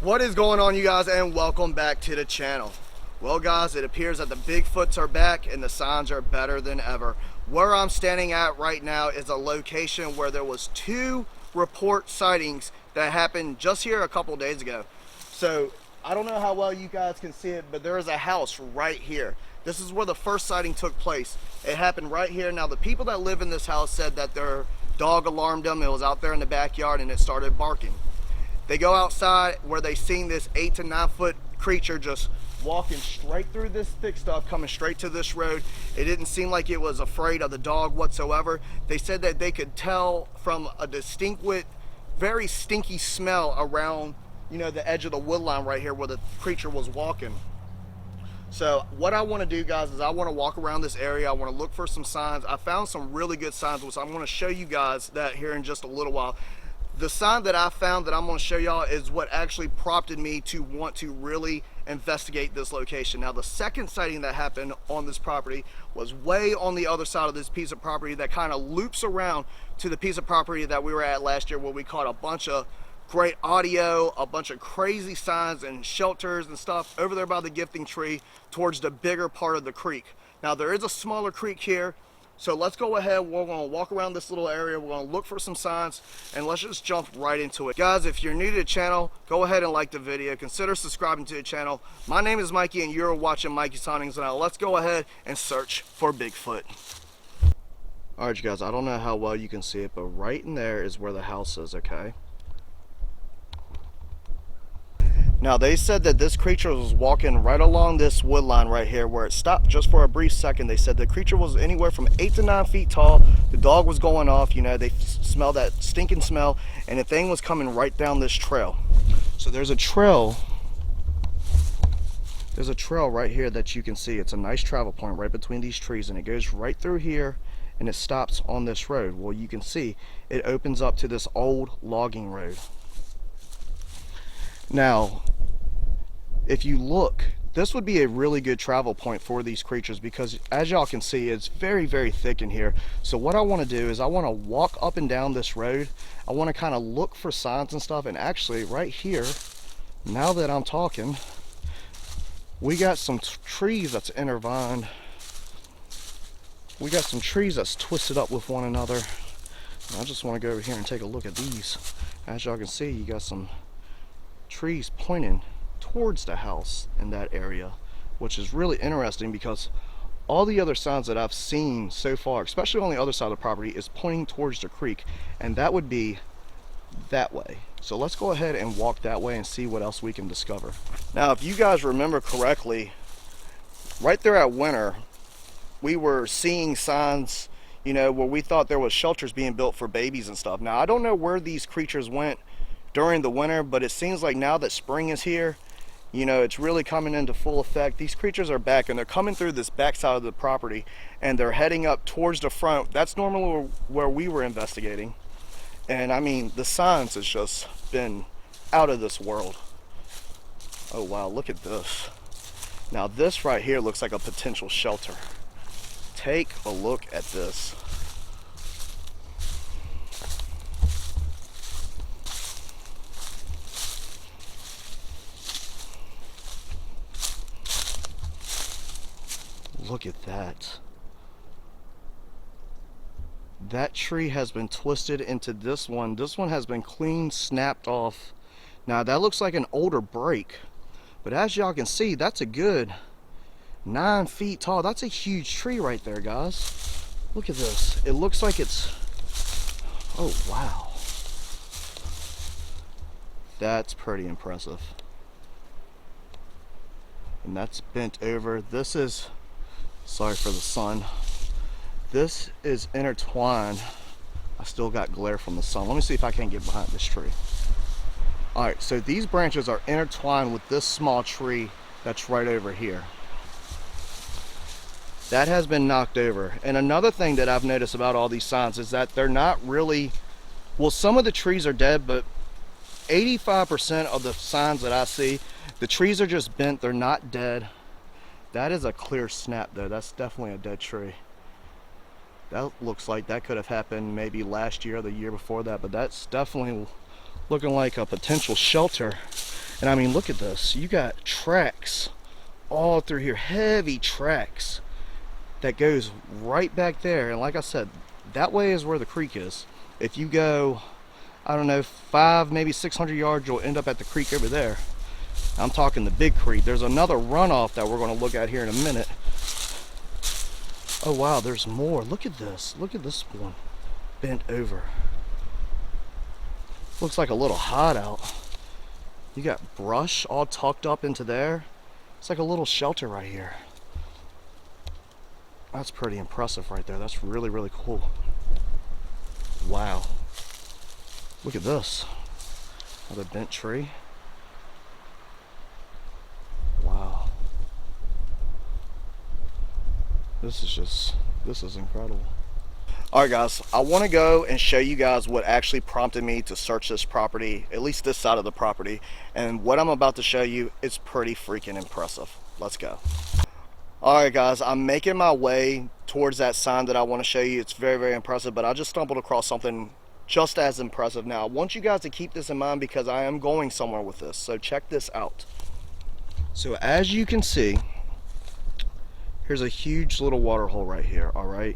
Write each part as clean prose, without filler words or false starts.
What is going on, you guys, and welcome back to the channel. Well guys, it appears that the Bigfoots are back and the signs are better than ever. Where I'm standing at right now is a location where there was 2 report sightings that happened just here a couple days ago. So I don't know how well you guys can see it, but there is a house right here. This is where the first sighting took place. It happened right here. Now the people that live in this house said that their dog alarmed them. It was out there in the backyard and it started barking. They go outside where they seen this 8 to 9 foot creature just walking straight through this thick stuff, coming straight to this road. It didn't seem like it was afraid of the dog whatsoever. They said that they could tell from a distinct, very stinky smell around, the edge of the wood line right here where the creature was walking. So what I want to do, guys, is I want to walk around this area. I want to look for some signs. I found some really good signs, which I'm going to show you guys that here in just a little while. The sign that I found that I'm going to show y'all is what actually prompted me to want to really investigate this location. Now, the second sighting that happened on this property was way on the other side of this piece of property that kind of loops around to the piece of property that we were at last year, where we caught a bunch of great audio, a bunch of crazy signs and shelters and stuff over there by the gifting tree towards the bigger part of the creek. Now, there is a smaller creek here. So let's go ahead, we're gonna walk around this little area, we're gonna look for some signs, and let's just jump right into it. Guys, if you're new to the channel, go ahead and like the video, consider subscribing to the channel. My name is Mikey and you're watching Mikey's Huntings. Now let's go ahead and search for Bigfoot. All right, you guys, I don't know how well you can see it, but right in there is where the house is, okay? Now, they said that this creature was walking right along this wood line right here where it stopped just for a brief second. They said the creature was anywhere from 8 to 9 feet tall. The dog was going off, they smelled that stinking smell, and the thing was coming right down this trail. So there's a trail right here that you can see. It's a nice travel point right between these trees, and it goes right through here and it stops on this road. Well, you can see it opens up to this old logging road. Now, if you look, this would be a really good travel point for these creatures because, as y'all can see, it's very, very thick in here. So what I want to do is I want to walk up and down this road. I want to kind of look for signs and stuff. And actually, right here, now that I'm talking, we got some trees that's intertwined. We got some trees that's twisted up with one another. And I just want to go over here and take a look at these. As y'all can see, you got some trees pointing towards the house in that area, which is really interesting because all the other signs that I've seen so far, especially on the other side of the property, is pointing towards the creek, and that would be that way. So let's go ahead and walk that way and see what else we can discover. Now, if you guys remember correctly, right there at Winter, we were seeing signs, where we thought there was shelters being built for babies and stuff. Now, I don't know where these creatures went during the winter, but it seems like now that spring is here, it's really coming into full effect. These creatures are back, and they're coming through this back side of the property, and they're heading up towards the front. That's normally where we were investigating. And I mean, the signs has just been out of this world. Oh wow, look at this. Now this right here looks like a potential shelter. Take a look at this. Look at that. That tree has been twisted into this one. This one has been clean snapped off. Now that looks like an older break, but as y'all can see, that's a good 9 feet tall. That's a huge tree right there, guys. Look at this. It looks like it's, oh wow. That's pretty impressive. And that's bent over. This is, sorry for the sun. This is intertwined. I still got glare from the sun. Let me see if I can get behind this tree. All right, so these branches are intertwined with this small tree that's right over here. That has been knocked over. And another thing that I've noticed about all these signs is that they're not really, well, some of the trees are dead, but 85% of the signs that I see, the trees are just bent. They're not dead. That is a clear snap though. That's definitely a dead tree. That looks like that could have happened maybe last year or the year before that, but that's definitely looking like a potential shelter. And I mean, look at this. You got tracks all through here, heavy tracks that goes right back there. And like I said, that way is where the creek is. If you go, I don't know, 5, maybe 600 yards, you'll end up at the creek over there. I'm talking the big creek. There's another runoff that we're going to look at here in a minute. Oh wow, there's more. Look at this. Look at this one bent over. Looks like a little hideout. You got brush all tucked up into there. It's like a little shelter right here. That's pretty impressive right there. That's really, really cool. Wow. Look at this. Another bent tree. Wow. This is incredible. All right guys, I want to go and show you guys what actually prompted me to search this property, at least this side of the property. And what I'm about to show you is pretty freaking impressive. Let's go. All right guys, I'm making my way towards that sign that I want to show you. It's very, very impressive, but I just stumbled across something just as impressive. Now, I want you guys to keep this in mind because I am going somewhere with this. So check this out. So as you can see, here's a huge little water hole right here, all right?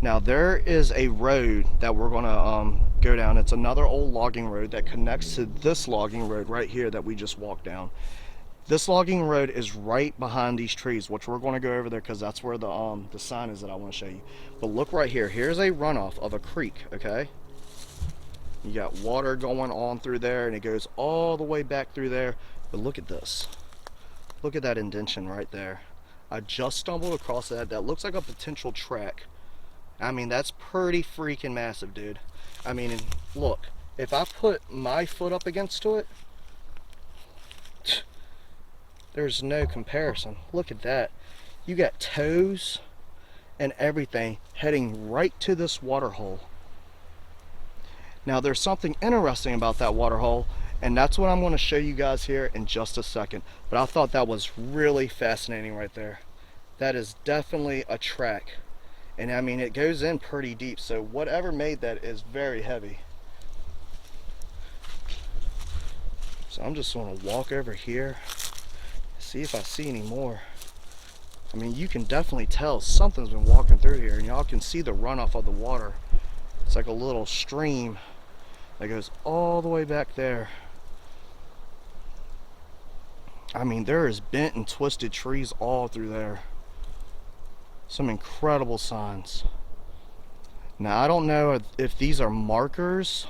Now there is a road that we're gonna go down. It's another old logging road that connects to this logging road right here that we just walked down. This logging road is right behind these trees, which we're gonna go over there because that's where the sign is that I wanna show you. But look right here, here's a runoff of a creek, okay? You got water going on through there and it goes all the way back through there. But look at this. Look at that indentation right there. I just stumbled across that. That looks like a potential track. I mean, that's pretty freaking massive, dude. I mean, look, if I put my foot up against it, there's no comparison. Look at that. You got toes and everything heading right to this water hole. Now, there's something interesting about that water hole, and that's what I'm going to show you guys here in just a second. But I thought that was really fascinating right there. That is definitely a track. And I mean, it goes in pretty deep, so whatever made that is very heavy. So I'm just going to walk over here, see if I see any more. I mean, you can definitely tell something's been walking through here, and y'all can see the runoff of the water. It's like a little stream that goes all the way back there. I mean, there is bent and twisted trees all through there. Some incredible signs. Now, I don't know if these are markers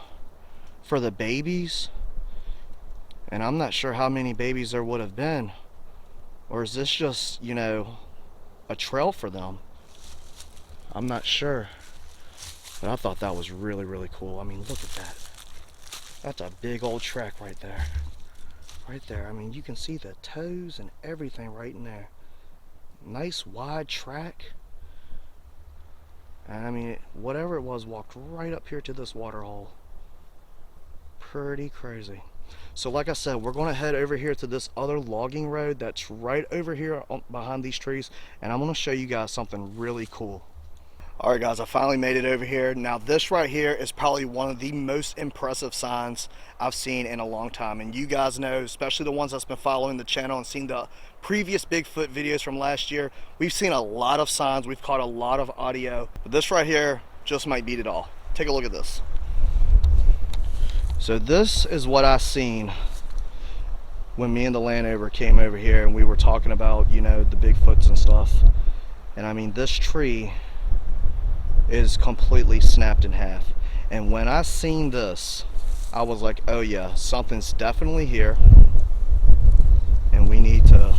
for the babies, and I'm not sure how many babies there would have been, or is this just, you know, a trail for them? I'm not sure, but I thought that was really, really cool. I mean, look at that. That's a big old track right there. Right there. I mean, you can see the toes and everything right in there. Nice wide track. And I mean, whatever it was walked right up here to this water hole. Pretty crazy. So like I said, we're going to head over here to this other logging road that's right over here behind these trees, and I'm going to show you guys something really cool. All right guys, I finally made it over here. Now this right here is probably one of the most impressive signs I've seen in a long time. And you guys know, especially the ones that's been following the channel and seen the previous Bigfoot videos from last year, we've seen a lot of signs, we've caught a lot of audio. But this right here just might beat it all. Take a look at this. So this is what I seen when me and the Landover came over here and we were talking about, you know, the Bigfoots and stuff. And I mean, this tree is completely snapped in half, and when I seen this, I was like, oh yeah, something's definitely here, and we need to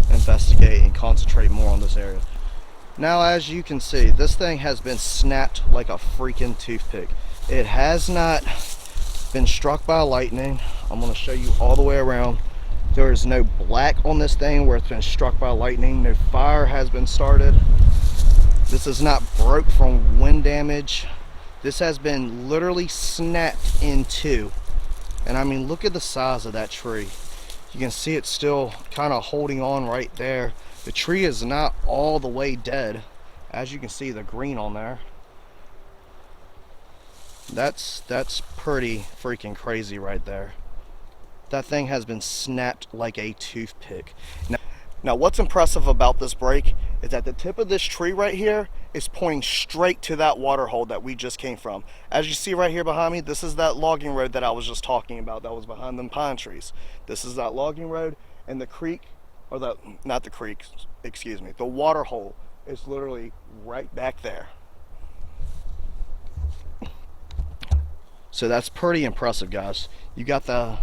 investigate and concentrate more on this area. Now, as you can see, this thing has been snapped like a freaking toothpick. It has not been struck by lightning. I'm going to show you all the way around. There is no black on this thing where it's been struck by lightning. No fire has been started. This is not broke from wind damage. This has been literally snapped in two. And I mean, look at the size of that tree. You can see it's still kind of holding on right there. The tree is not all the way dead. As you can see, the green on there. That's pretty freaking crazy right there. That thing has been snapped like a toothpick. Now what's impressive about this break is that the tip of this tree right here is pointing straight to that water hole that we just came from. As you see right here behind me, this is that logging road that I was just talking about that was behind them pine trees. This is that logging road, and the creek, or the, not the creek, excuse me, the water hole is literally right back there. So that's pretty impressive, guys. You got the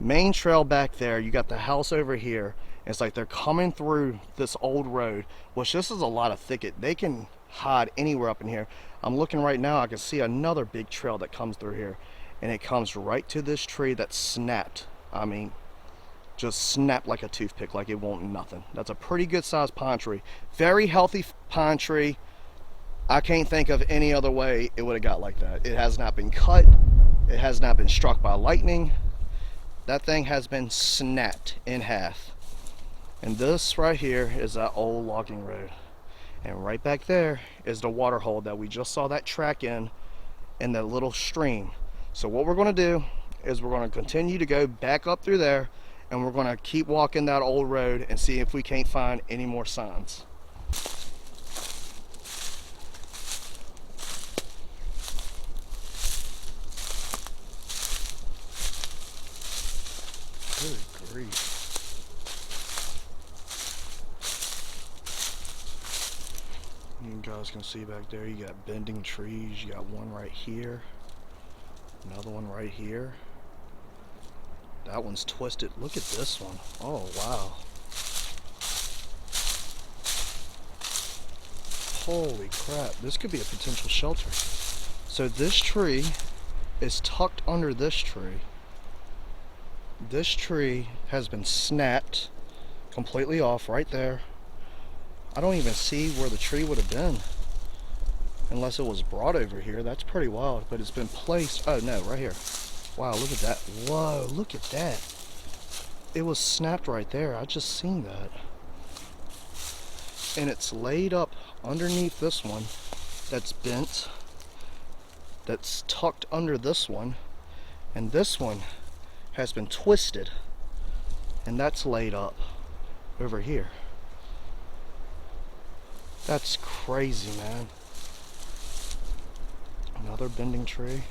main trail back there, you got the house over here. It's like they're coming through this old road, which this is a lot of thicket. They can hide anywhere up in here. I'm looking right now, I can see another big trail that comes through here, and it comes right to this tree that snapped. I mean, just snapped like a toothpick, like it won't nothing. That's a pretty good sized pine tree. Very healthy pine tree. I can't think of any other way it would have got like that. It has not been cut. It has not been struck by lightning. That thing has been snapped in half. And this right here is that old logging road. And right back there is the water hole that we just saw that track in that little stream. So what we're going to do is we're going to continue to go back up through there, and we're going to keep walking that old road and see if we can't find any more signs. Good grief. You guys can see back there, you got bending trees. You got one right here, another one right here. That one's twisted. Look at this one. Oh wow. Holy crap, this could be a potential shelter. So this tree is tucked under this tree. This tree has been snapped completely off right there. I don't even see where the tree would have been unless it was brought over here. That's pretty wild, but it's been placed. Oh no, right here. Wow, look at that. Whoa, look at that. It was snapped right there. I just seen that. And it's laid up underneath this one that's bent, that's tucked under this one, and this one has been twisted, and that's laid up over here. That's crazy, man. Another bending tree.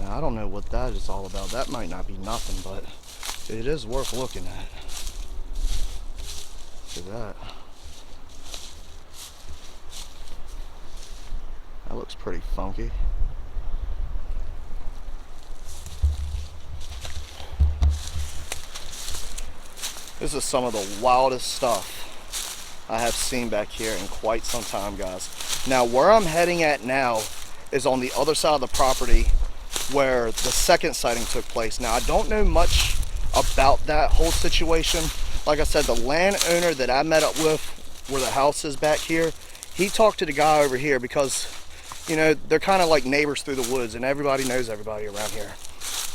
Now, I don't know what that is all about. That might not be nothing, but it is worth looking at. Look at that. That looks pretty funky. This is some of the wildest stuff I have seen back here in quite some time, guys. Now, where I'm heading at now is on the other side of the property where the second sighting took place. Now, I don't know much about that whole situation. Like I said, the landowner that I met up with where the house is back here, he talked to the guy over here because, you know, they're kind of like neighbors through the woods and everybody knows everybody around here.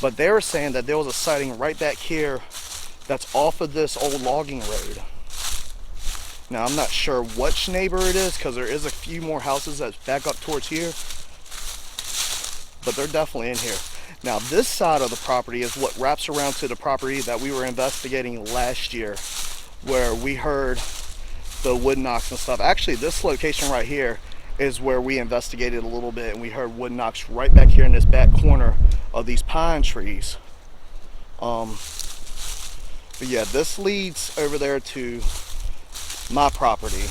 But they were saying that there was a sighting right back here that's off of this old logging road. Now, I'm not sure which neighbor it is because there is a few more houses that's back up towards here, but they're definitely in here. Now, this side of the property is what wraps around to the property that we were investigating last year, where we heard the wood knocks and stuff. Actually, this location right here is where we investigated a little bit, and we heard wood knocks right back here in this back corner of these pine trees. But yeah, this leads over there to my property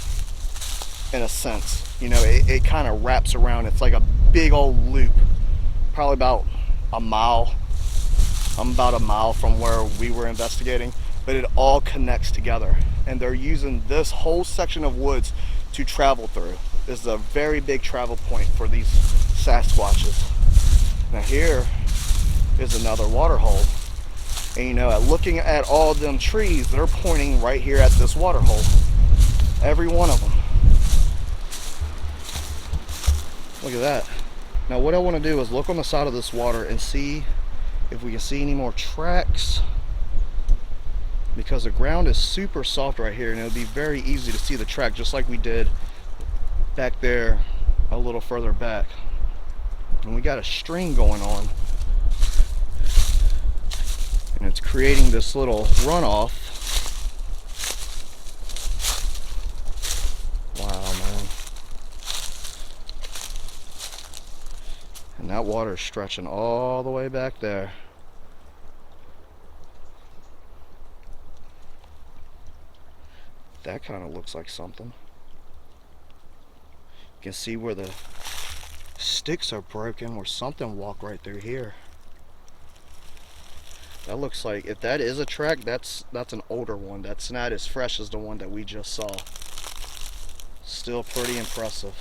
in a sense. You know, it kind of wraps around. It's like a big old loop, probably about a mile. I'm about a mile from where we were investigating, but it all connects together, and they're using this whole section of woods to travel through. This is a very big travel point for these Sasquatches. Now here is another water hole, and you know, looking at all of them trees, they're pointing right here at this water hole, every one of them. Look at that. Now what I want to do is look on the side of this water and see if we can see any more tracks, because the ground is super soft right here, and it'll be very easy to see the track just like we did back there a little further back. And we got a stream going on, and creating this little runoff. Wow, man. And that water is stretching all the way back there. That kind of looks like something. You can see where the sticks are broken, where something walked right through here. That looks like, if that is a track, that's an older one. That's not as fresh as the one that we just saw. Still pretty impressive.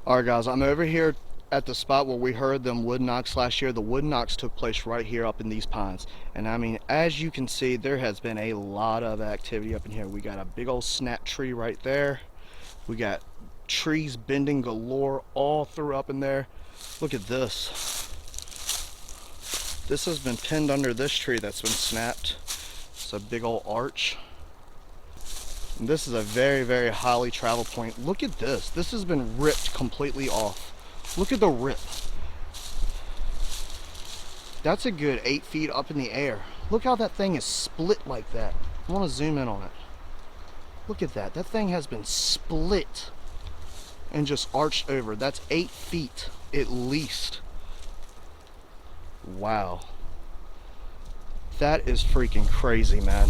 Alright guys, I'm over here at the spot where we heard them wood knocks last year. The wood knocks took place right here up in these pines. And I mean, as you can see, there has been a lot of activity up in here. We got a big old snap tree right there. We got trees bending galore all through up in there. Look at this. This has been pinned under this tree that's been snapped. It's a big old arch. And this is a very, very highly traveled point. Look at this. This has been ripped completely off. Look at the rip. That's a good 8 feet up in the air. Look how that thing is split like that. I want to zoom in on it. Look at that. That thing has been split and just arched over. That's 8 feet at least. Wow. That is freaking crazy, man.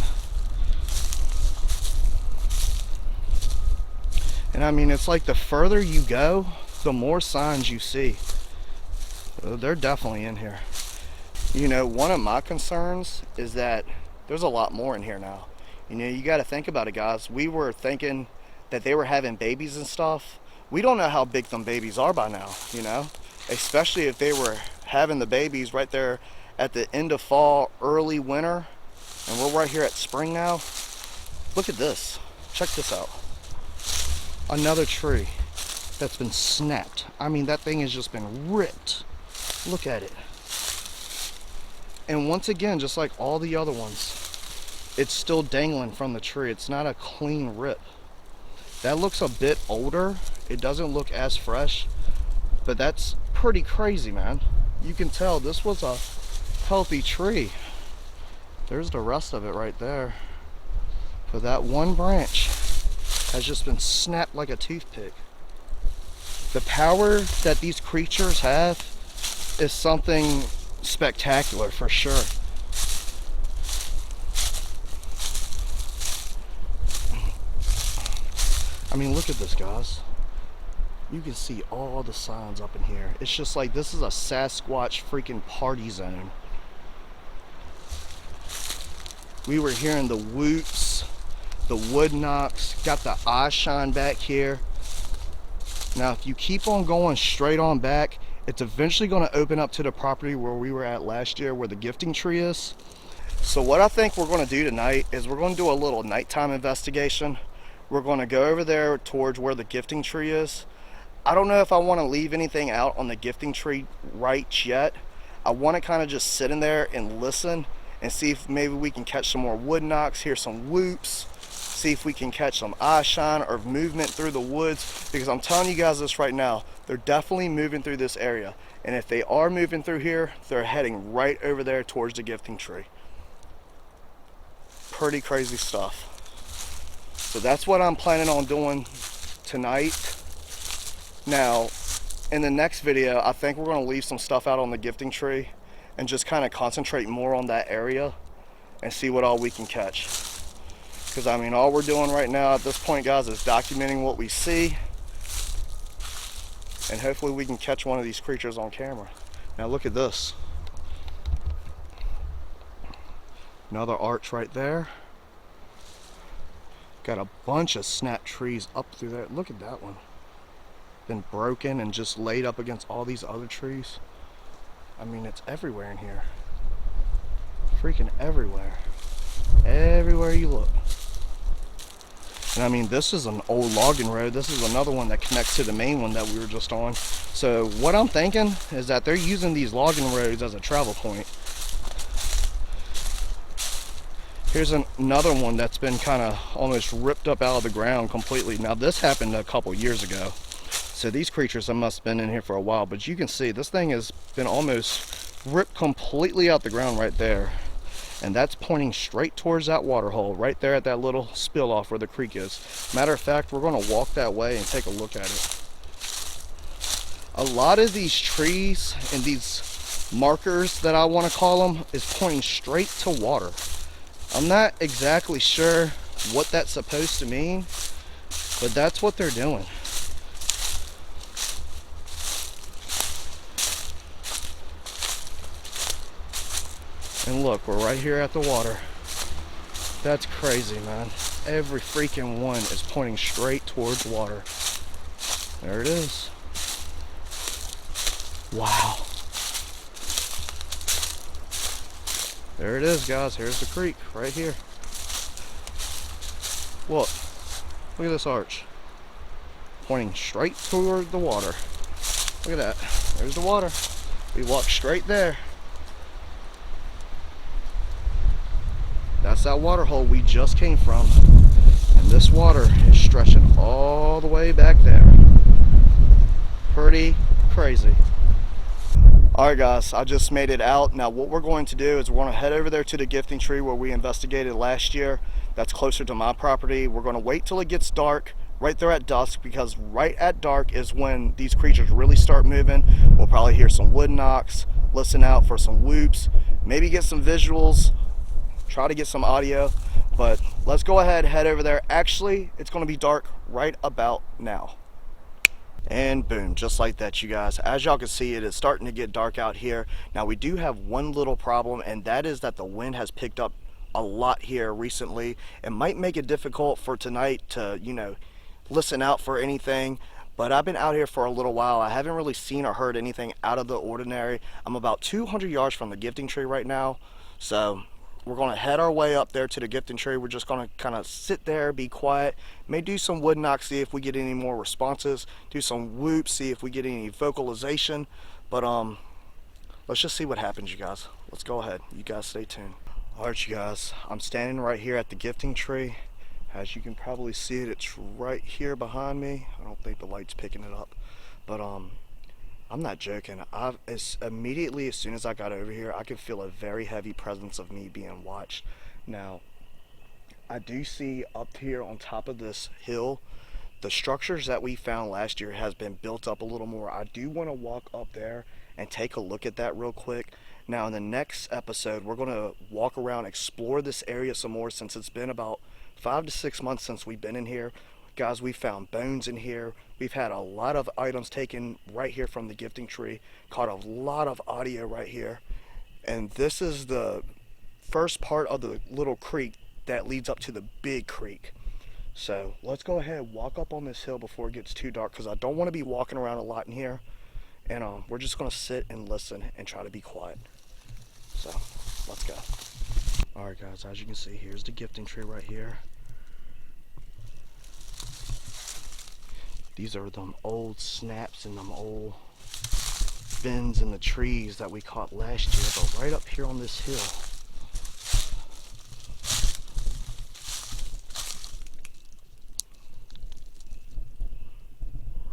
And I mean, it's like the further you go, the more signs you see. They're definitely in here. You know, one of my concerns is that there's a lot more in here now. You know, you got to think about it, guys. We were thinking that they were having babies and stuff. We don't know how big them babies are by now, you know, especially if they were having the babies right there at the end of fall, early winter, and we're right here at spring now. Look at this. Check this out. Another tree that's been snapped. I mean, that thing has just been ripped. Look at it. And once again, just like all the other ones, it's still dangling from the tree. It's not a clean rip. That looks a bit older. It doesn't look as fresh, but that's pretty crazy, man. You can tell this was a healthy tree. There's the rest of it right there. But that one branch has just been snapped like a toothpick. The power that these creatures have is something spectacular for sure. I mean, look at this, guys. You can see all the signs up in here. It's just like this is a Sasquatch freaking party zone. We were hearing the whoops, the wood knocks, got the eye shine back here. Now, if you keep on going straight on back, it's eventually going to open up to the property where we were at last year, where the gifting tree is. So what I think we're going to do tonight is we're going to do a little nighttime investigation. We're going to go over there towards where the gifting tree is. I don't know if I want to leave anything out on the gifting tree right yet. I want to kind of just sit in there and listen and see if maybe we can catch some more wood knocks, hear some whoops, see if we can catch some eye shine or movement through the woods, because I'm telling you guys this right now, they're definitely moving through this area. And if they are moving through here, they're heading right over there towards the gifting tree. Pretty crazy stuff. So that's what I'm planning on doing tonight. Now, in the next video, I think we're going to leave some stuff out on the gifting tree and just kind of concentrate more on that area and see what all we can catch. Because I mean, all we're doing right now at this point, guys, is documenting what we see, and hopefully we can catch one of these creatures on camera. Now look at this. Another arch right there. Got a bunch of snap trees up through there. Look at that one. Been broken and just laid up against all these other trees. I mean, it's everywhere in here. Freaking everywhere. Everywhere you look. And I mean, this is an old logging road. This is another one that connects to the main one that we were just on. So what I'm thinking is that they're using these logging roads as a travel point. Here's another one that's been kind of almost ripped up out of the ground completely. Now this happened a couple years ago. So these creatures must have been in here for a while, but you can see this thing has been almost ripped completely out the ground right there. And that's pointing straight towards that water hole right there at that little spill off where the creek is. Matter of fact, we're going to walk that way and take a look at it. A lot of these trees and these markers that I want to call them is pointing straight to water. I'm not exactly sure what that's supposed to mean, but that's what they're doing. And look, we're right here at the water. That's crazy, man. Every freaking one is pointing straight towards water. There it is. Wow. There it is, guys. Here's the creek right here. Look. Look at this arch. Pointing straight toward the water. Look at that. There's the water. We walk straight there. That's that water hole we just came from. And this water is stretching all the way back there. Pretty crazy. Alright guys, I just made it out. Now what we're going to do is we're going to head over there to the gifting tree where we investigated last year. That's closer to my property. We're going to wait till it gets dark right there at dusk, because right at dark is when these creatures really start moving. We'll probably hear some wood knocks, listen out for some whoops, maybe get some visuals, try to get some audio. But let's go ahead, head over there. Actually, it's going to be dark right about now. And boom, just like that, you guys. As y'all can see, it is starting to get dark out here. Now we do have one little problem, and that is that the wind has picked up a lot here recently. It might make it difficult for tonight to, you know, listen out for anything. But I've been out here for a little while. I haven't really seen or heard anything out of the ordinary. I'm about 200 yards from the gifting tree right now. So we're going to head our way up there to the gifting tree. We're just going to kind of sit there, be quiet, may do some wood knocks, see if we get any more responses, do some whoops, see if we get any vocalization. But let's just see what happens, you guys. Let's go ahead. You guys stay tuned. Alright, you guys, I'm standing right here at the gifting tree. As you can probably see it, it's right here behind me. I don't think the light's picking it up, but I'm not joking. Immediately as soon as I got over here, I could feel a very heavy presence of me being watched. Now, I do see up here on top of this hill, the structures that we found last year has been built up a little more. I do want to walk up there and take a look at that real quick. Now, in the next episode, we're going to walk around, explore this area some more, since it's been about 5 to 6 months since we've been in here. Guys, we found bones in here. We've had a lot of items taken right here from the gifting tree. Caught a lot of audio right here. And this is the first part of the little creek that leads up to the big creek. So let's go ahead and walk up on this hill before it gets too dark, because I don't want to be walking around a lot in here. And we're just going to sit and listen and try to be quiet. So let's go. Alright guys, as you can see, here's the gifting tree right here. These are them old snaps and them old bends in the trees that we caught last year, but right up here on this hill.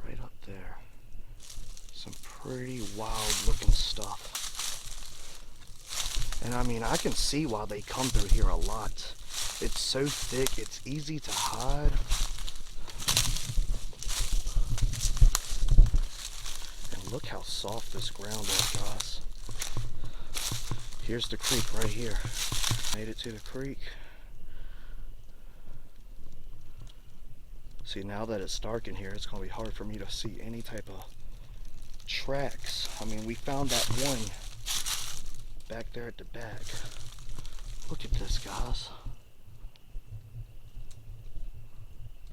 Right up there. Some pretty wild looking stuff. And I mean, I can see why they come through here a lot. It's so thick, it's easy to hide. And look how soft this ground is, guys. Here's the creek right here. Made it to the creek. See, now that it's dark in here, it's going to be hard for me to see any type of tracks. I mean, we found that one back there at the back. Look at this, guys.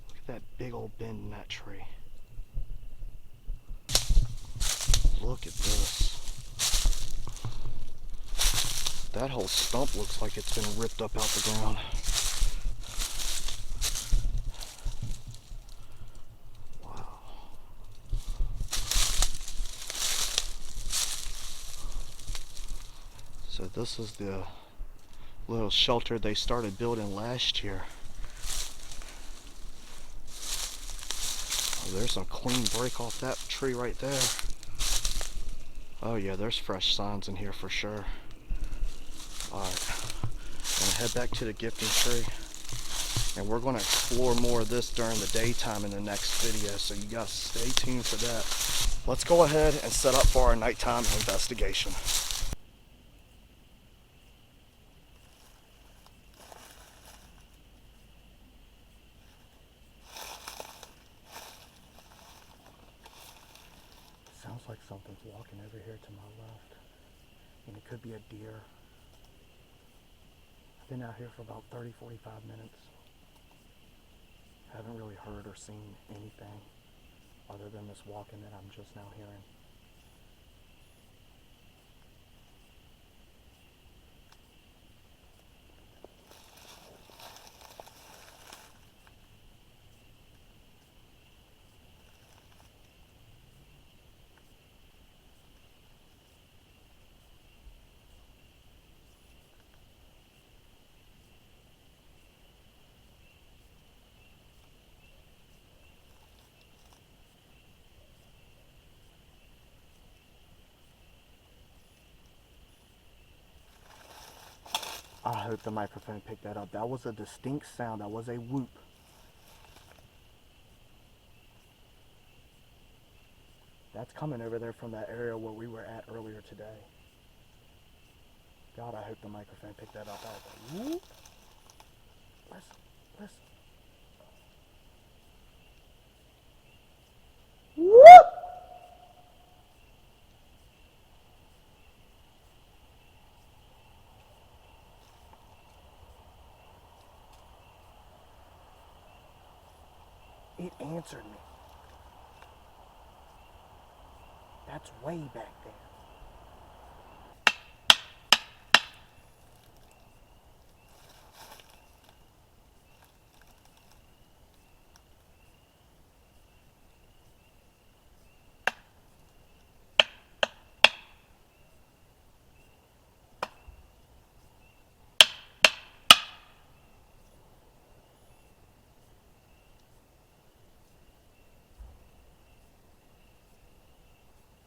Look at that big old bend in that tree. Look at this. That whole stump looks like it's been ripped up out the ground. Wow. So this is the little shelter they started building last year. A There's some clean break off that tree right there. Oh yeah, there's fresh signs in here for sure. Alright, I'm gonna head back to the gifting tree, and we're gonna explore more of this during the daytime in the next video, so you guys stay tuned for that. Let's go ahead and set up for our nighttime investigation. Sounds like something's walking over here to my left, and it could be a deer. I've been out here for about 30-45 minutes. Haven't really heard or seen anything other than this walking that I'm just now hearing. I hope the microphone picked that up. That was a distinct sound. That was a whoop. That's coming over there from that area where we were at earlier today. God, I hope the microphone picked that up. That was a whoop. Listen, listen. Whoop! It answered me. That's way back there.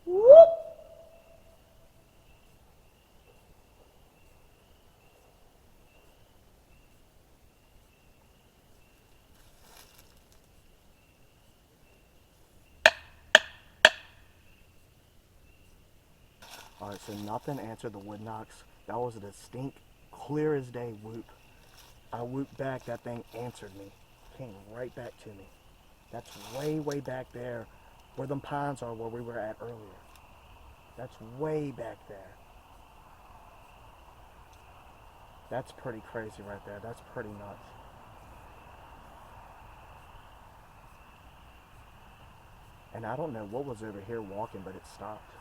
Whoop! Alright, so nothing answered the wood knocks. That was a distinct, clear as day whoop. I whooped back, that thing answered me. Came right back to me. That's way, way back there where them pines are where we were at earlier. That's way back there. That's pretty crazy right there. That's pretty nuts. And I don't know what was over here walking, but it stopped.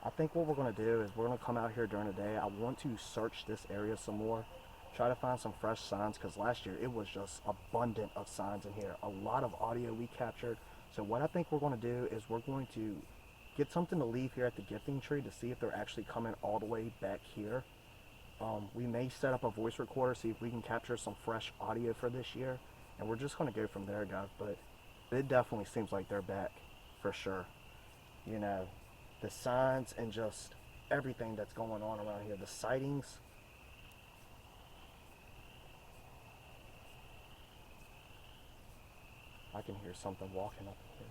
I think what we're going to do is we're going to come out here during the day. I want to search this area some more, try to find some fresh signs, because last year it was just abundant of signs in here. A lot of audio we captured. So what I think we're going to do is we're going to get something to leave here at the gifting tree to see if they're actually coming all the way back here. We may set up a voice recorder, see if we can capture some fresh audio for this year, and we're just going to go from there, guys. But it definitely seems like they're back for sure. You know, the signs and just everything that's going on around here, the sightings. I can hear something walking up in here.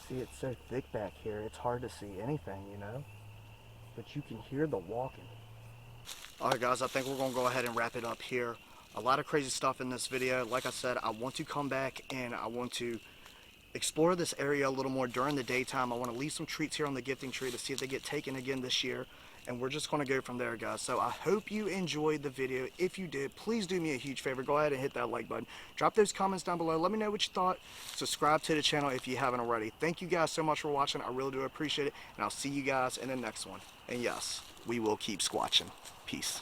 See, it's so thick back here, it's hard to see anything, you know? But you can hear the walking. Alright guys, I think we're going to go ahead and wrap it up here. A lot of crazy stuff in this video. Like I said, I want to come back and I want to explore this area a little more during the daytime. I want to leave some treats here on the gifting tree to see if they get taken again this year. And we're just going to go from there, guys. So I hope you enjoyed the video. If you did, please do me a huge favor. Go ahead and hit that like button. Drop those comments down below. Let me know what you thought. Subscribe to the channel if you haven't already. Thank you guys so much for watching. I really do appreciate it. And I'll see you guys in the next one. And yes, we will keep squatching. Peace.